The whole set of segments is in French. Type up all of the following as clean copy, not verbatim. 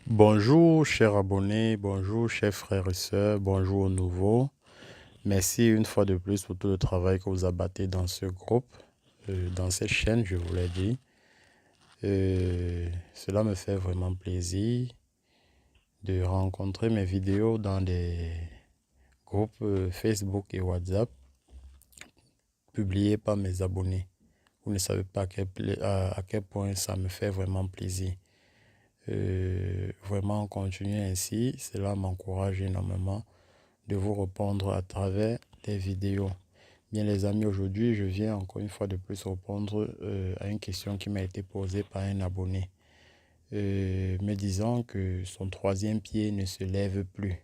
Bonjour, chers abonnés, bonjour, chers frères et sœurs, bonjour aux nouveaux. Merci une fois de plus pour tout le travail que vous abattez dans ce groupe, dans cette chaîne, je vous l'ai dit. Cela me fait vraiment plaisir de rencontrer mes vidéos dans des groupes Facebook et WhatsApp publiés par mes abonnés. Vous ne savez pas à quel point ça me fait vraiment plaisir. Vraiment continuer ainsi, cela m'encourage énormément de vous répondre à travers des vidéos. Bien les amis, aujourd'hui je viens encore une fois de plus répondre à une question qui m'a été posée par un abonné, me disant que son troisième pied ne se lève plus.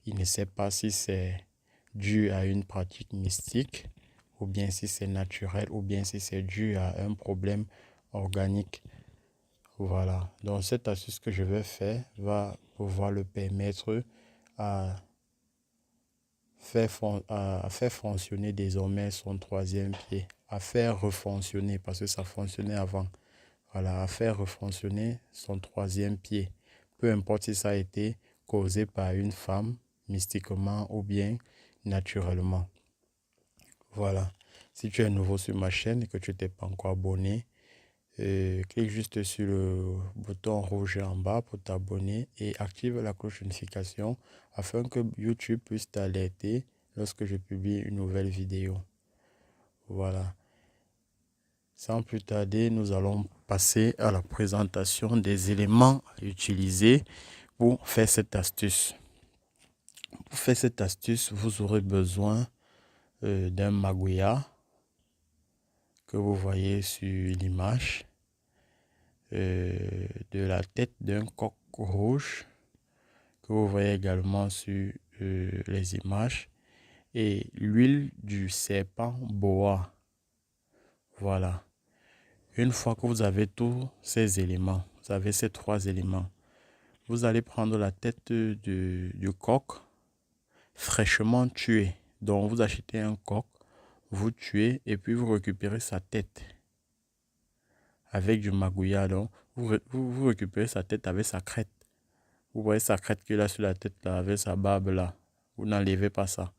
Il ne sait pas si c'est dû à une pratique mystique ou bien si c'est naturel ou bien si c'est dû à un problème organique. Voilà, donc cette astuce que je vais faire va pouvoir le permettre à faire fonctionner désormais son troisième pied, à faire refonctionner, parce que ça fonctionnait avant. Voilà, à faire refonctionner son troisième pied. Peu importe si ça a été causé par une femme, mystiquement ou bien naturellement. Voilà. Si tu es nouveau sur ma chaîne et que tu n'es pas encore abonné, clique juste sur le bouton rouge en bas pour t'abonner et active la cloche de notification afin que YouTube puisse t'alerter lorsque je publie une nouvelle vidéo. Voilà. Sans plus tarder, nous allons passer à la présentation des éléments à utiliser pour faire cette astuce. Pour faire cette astuce, vous aurez besoin d'un magouya que vous voyez sur l'image, de la tête d'un coq rouge que vous voyez également sur les images et l'huile du serpent boa. Voilà. Une fois que vous avez tous ces éléments, vous avez ces trois éléments, vous allez prendre la tête du coq fraîchement tué. Donc vous achetez un coq, vous tuez et puis vous récupérez sa tête avec du magouya. Donc vous récupérez sa tête avec sa crête. Vous voyez sa crête qu'il a sur la tête là, avec sa barbe là. Vous n'enlevez pas ça.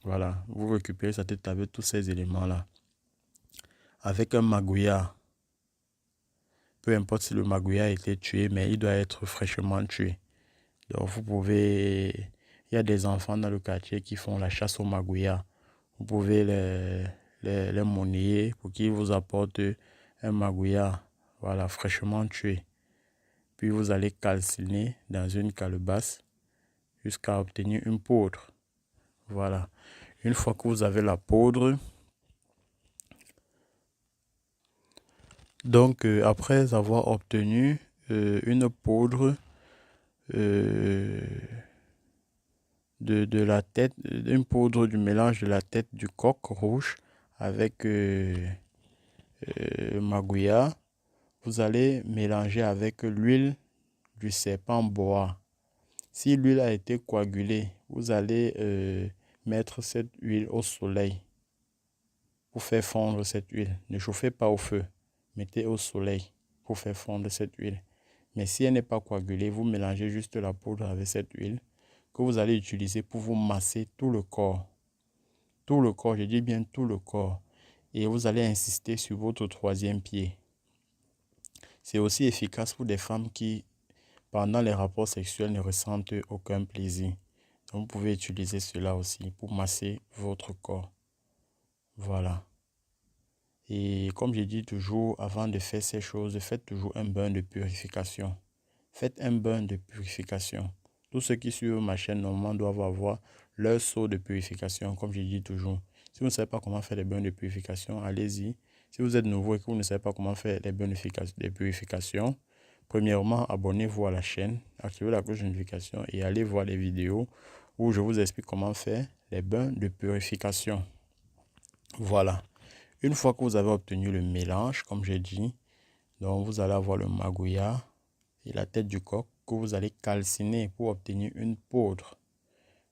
Voilà, vous récupérez sa tête avec tous ces éléments là. Avec un magouya. Peu importe si le magouya a été tué, mais il doit être fraîchement tué. Donc vous pouvez... Il y a des enfants dans le quartier qui font la chasse au magouya. Vous pouvez les monnayer pour qu'ils vous apportent un magouya, voilà, fraîchement tué. Puis vous allez calciner dans une calebasse jusqu'à obtenir une poudre. Voilà. Une fois que vous avez la poudre, donc après avoir obtenu une poudre de la tête, une poudre du mélange de la tête du coq rouge avec magouya, vous allez mélanger avec l'huile du serpent boa. Si l'huile a été coagulée, vous allez mettre cette huile au soleil pour faire fondre cette huile. Ne chauffez pas au feu, mettez au soleil pour faire fondre cette huile. Mais si elle n'est pas coagulée, vous mélangez juste la poudre avec cette huile que vous allez utiliser pour vous masser tout le corps. Tout le corps, je dis bien tout le corps. Et vous allez insister sur votre troisième pied. C'est aussi efficace pour des femmes qui, pendant les rapports sexuels, ne ressentent aucun plaisir. Donc, vous pouvez utiliser cela aussi pour masser votre corps. Voilà. Et comme je dis toujours, avant de faire ces choses, faites toujours un bain de purification. Faites un bain de purification. Tous ceux qui suivent ma chaîne, normalement, doivent avoir leur seau de purification, comme je dis toujours. Si vous ne savez pas comment faire les bains de purification, allez-y. Si vous êtes nouveau et que vous ne savez pas comment faire les bains de purification, premièrement, abonnez-vous à la chaîne, activez la cloche de notification et allez voir les vidéos où je vous explique comment faire les bains de purification. Voilà. Une fois que vous avez obtenu le mélange, comme j'ai dit, donc vous allez avoir le magouya et la tête du coq que vous allez calciner pour obtenir une poudre.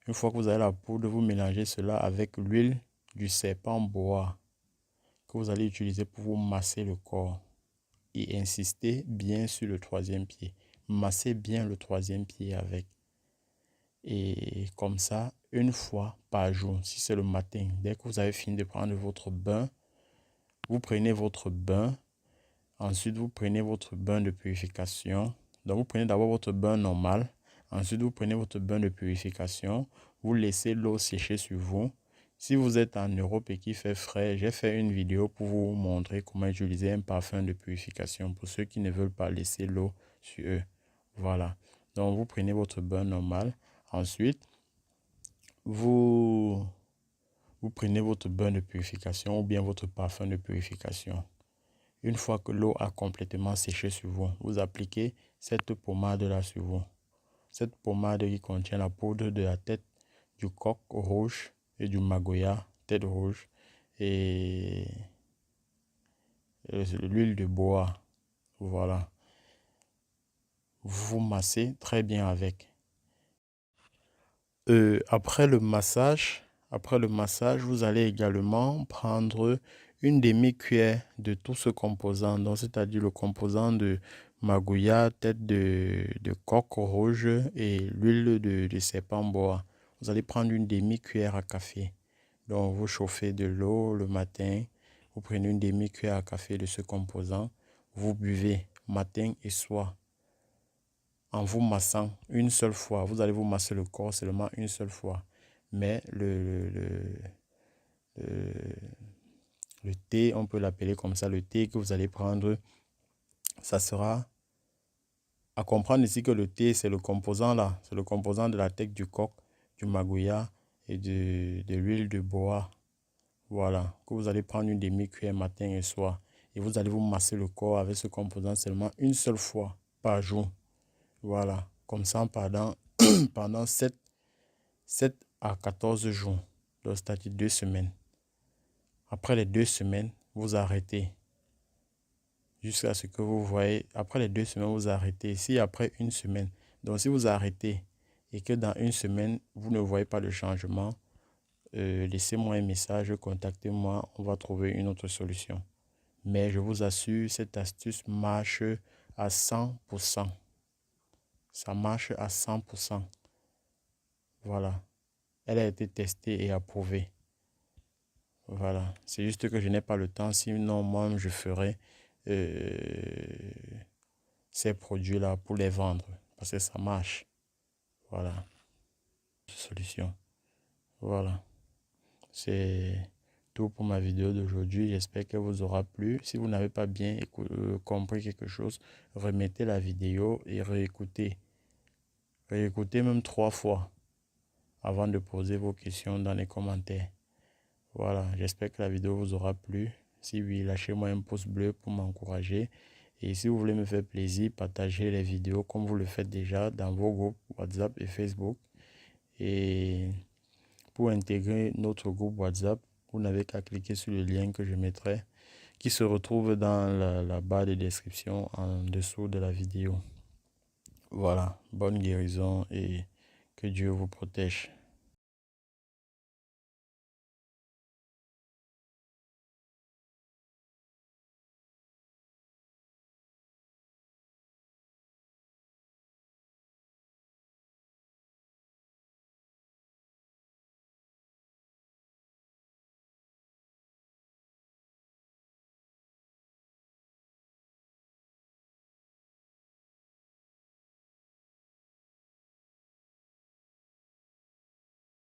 Une fois que vous avez la poudre, vous mélangez cela avec l'huile du serpent boa que vous allez utiliser pour vous masser le corps et insister bien sur le troisième pied. massez bien le troisième pied avec. Et comme ça, une fois par jour, si c'est le matin, dès que vous avez fini de prendre votre bain, vous prenez votre bain. Ensuite, vous prenez votre bain de purification. Donc, vous prenez d'abord votre bain normal. Ensuite, vous prenez votre bain de purification. Vous laissez l'eau sécher sur vous. Si vous êtes en Europe et qu'il fait frais, j'ai fait une vidéo pour vous montrer comment utiliser un parfum de purification pour ceux qui ne veulent pas laisser l'eau sur eux. Voilà. Donc, vous prenez votre bain normal. Ensuite, vous prenez votre bain de purification ou bien votre parfum de purification. Une fois que l'eau a complètement séché sur vous, vous appliquez cette pommade-là sur vous. Cette pommade qui contient la poudre de la tête du coq rouge et du magoya, tête rouge, et l'huile de bois. Voilà. Vous massez très bien avec. Après le massage, vous allez également prendre une demi-cuillère de tout ce composant, donc c'est-à-dire le composant de magouya, tête de coq rouge et l'huile de serpent bois. Vous allez prendre une demi-cuillère à café. Donc vous chauffez de l'eau le matin, vous prenez une demi-cuillère à café de ce composant, vous buvez matin et soir. En vous massant une seule fois. Vous allez vous masser le corps seulement une seule fois. Mais le thé, on peut l'appeler comme ça, le thé que vous allez prendre, ça sera à comprendre ici que le thé, c'est le composant là. C'est le composant de la tête du coq, du magouya et de l'huile de bois. Voilà, que vous allez prendre une demi-cuillère matin et soir. Et vous allez vous masser le corps avec ce composant seulement une seule fois par jour. Voilà, comme ça pendant 7 à 14 jours, donc c'est-à-dire 2 semaines. Après les 2 semaines, vous arrêtez. Jusqu'à ce que vous voyez, après les 2 semaines, vous arrêtez. Si après une semaine, donc si vous arrêtez et que dans une semaine, vous ne voyez pas de changement, laissez-moi un message, contactez-moi, on va trouver une autre solution. Mais je vous assure, cette astuce marche à 100%. Ça marche à 100%. Voilà. Elle a été testée et approuvée. Voilà. C'est juste que je n'ai pas le temps. Sinon, moi, je ferai ces produits-là pour les vendre. Parce que ça marche. Voilà. Solution. Voilà. C'est tout pour ma vidéo d'aujourd'hui. J'espère qu'elle vous aura plu. Si vous n'avez pas bien compris quelque chose, remettez la vidéo et réécoutez. Réécoutez même 3 fois avant de poser vos questions dans les commentaires. Voilà, j'espère que la vidéo vous aura plu. Si oui, lâchez-moi un pouce bleu pour m'encourager. Et si vous voulez me faire plaisir, partagez les vidéos comme vous le faites déjà dans vos groupes WhatsApp et Facebook. Et pour intégrer notre groupe WhatsApp, vous n'avez qu'à cliquer sur le lien que je mettrai, qui se retrouve dans la barre de description en dessous de la vidéo. Voilà, bonne guérison et que Dieu vous protège.